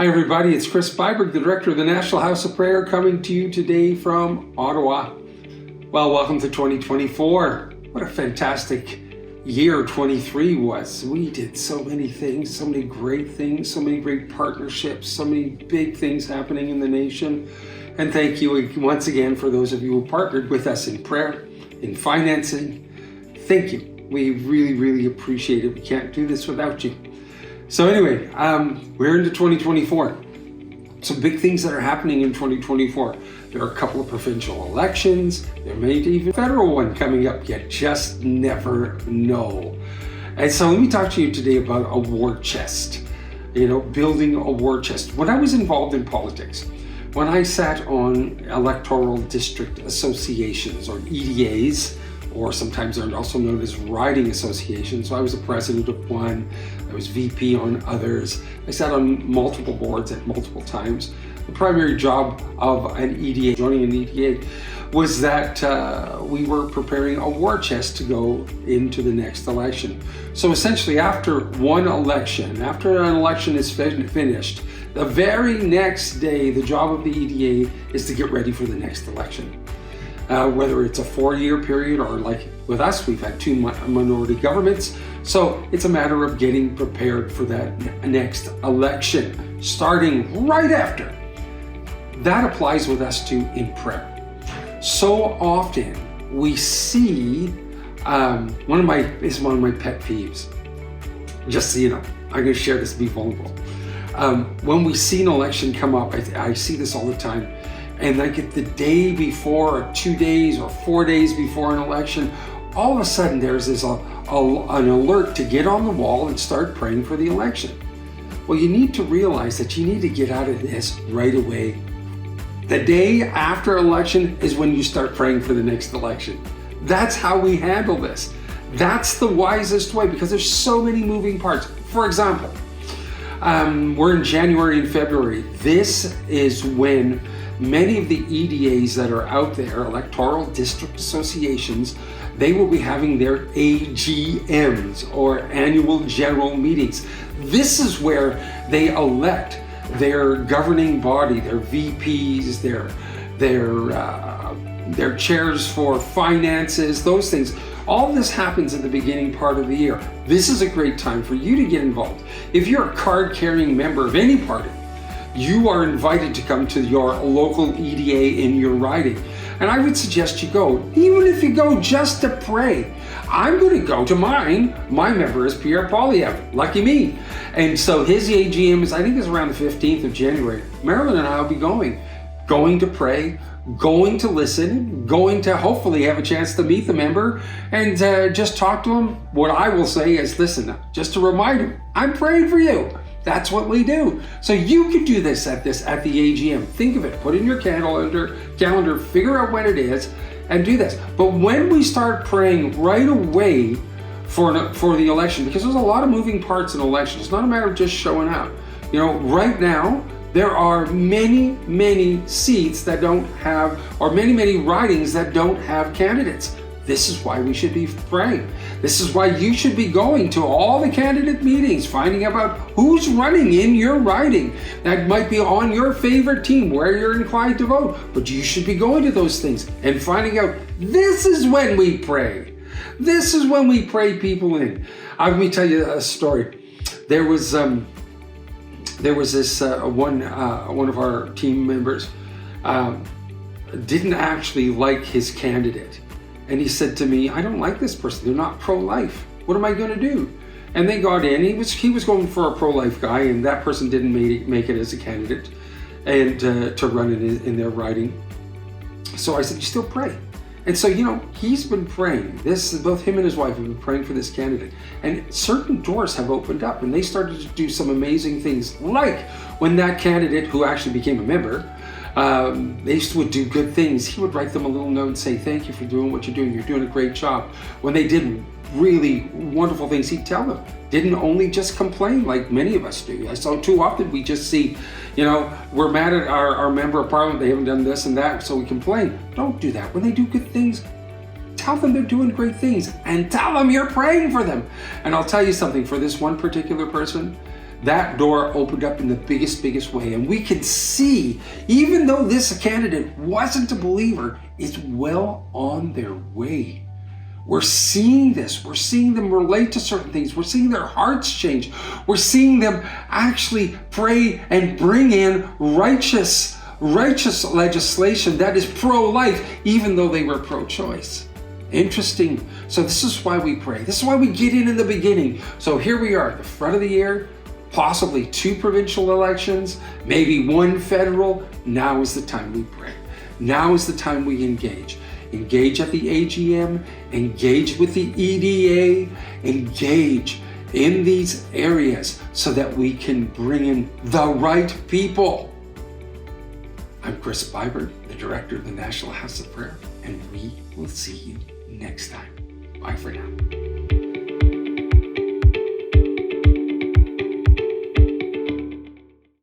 Hi everybody, it's Chris Byberg, the Director of the National House of Prayer, coming to you today from Ottawa. Well, welcome to 2024. What a fantastic year 23 was. We did so many things, so many great things, so many great partnerships, so many big things happening in the nation. And thank you once again for those of you who partnered with us in prayer, in financing. Thank you. We really, really appreciate it. We can't do this without you. So anyway, we're into 2024. Some big things that are happening in 2024. There are a couple of provincial elections. There may be even a federal one coming up. You just never know. And so let me talk to you today about a war chest. Building a war chest. When I was involved in politics, when I sat on electoral district associations or EDAs, or sometimes they're also known as riding associations. So I was the president of one, I was VP on others. I sat on multiple boards at multiple times. The primary job of an EDA, joining an EDA, was that we were preparing a war chest to go into the next election. So essentially after one election, after an election is finished, the very next day, the job of the EDA is to get ready for the next election. Whether it's a 4-year period or like with us, we've had 2 minority governments. So it's a matter of getting prepared for that next election, starting right after. That applies with us too in prayer. So often we see, one of my pet peeves, just so you know, I'm gonna share this, be vulnerable. When we see an election come up, I see this all the time. And like at the day before, or 2 days or 4 days before an election, all of a sudden there's this an alert to get on the wall and start praying for the election. Well, you need to realize that you need to get out of this right away. The day after election is when you start praying for the next election. That's how we handle this. That's the wisest way, because there's so many moving parts. For example, we're in January and February. This is when many of the EDAs that are out there, electoral district associations, they will be having their AGMs, or annual general meetings. This is where they elect their governing body, their VPs, their chairs for finances, those things. All this happens in the beginning part of the year. This is a great time for you to get involved. If you're a card-carrying member of any party, you are invited to come to your local EDA in your riding. And I would suggest you go, even if you go just to pray. I'm going to go to mine. My member is Pierre Polyev, lucky me. And so his AGM is, I think, is around the 15th of January. Marilyn and I will be going to pray, going to listen, going to hopefully have a chance to meet the member and just talk to him. What I will say is, listen, just to remind him, I'm praying for you. That's what we do. So you could do this at the AGM. Think of it, put in your calendar, figure out when it is, and do this. But when we start praying right away for the election, because there's a lot of moving parts in elections, it's not a matter of just showing up. Right now, there are many, many seats that don't have, or many, many ridings that don't have candidates. This is why we should be praying. This is why you should be going to all the candidate meetings, finding out about who's running in your riding. That might be on your favorite team, where you're inclined to vote, but you should be going to those things and finding out, this is when we pray. This is when we pray people in. Let me tell you a story. There was this one of our team members didn't actually like his candidate. And he said to me, I don't like this person. They're not pro-life. What am I going to do? And they got in. He was going for a pro-life guy, and that person didn't make it as a candidate and to run in their riding. So I said, you still pray. And so, he's been praying. Both him and his wife have been praying for this candidate. And certain doors have opened up, and they started to do some amazing things. Like when that candidate, who actually became a member, they would do good things. He would write them a little note and say, thank you for doing what you're doing. You're doing a great job. When they did really wonderful things, he'd tell them. Didn't only just complain like many of us do. So too often we just see, we're mad at our member of parliament, they haven't done this and that, so we complain. Don't do that. When they do good things, tell them they're doing great things and tell them you're praying for them. And I'll tell you something, for this one particular person, that door opened up in the biggest way. And we can see, even though this candidate wasn't a believer, is well on their way. We're seeing this. We're seeing them relate to certain things. We're seeing their hearts change. We're seeing them actually pray and bring in righteous legislation that is pro-life, even though they were pro-choice. Interesting. So this is why we pray. This is why we get in the beginning. So here we are at the front of the year, possibly 2 provincial elections, maybe 1 federal. Now is the time we pray. Now is the time we engage. Engage at the AGM, engage with the EDA, engage in these areas so that we can bring in the right people. I'm Chris Byberg, the Director of the National House of Prayer, and we will see you next time. Bye for now.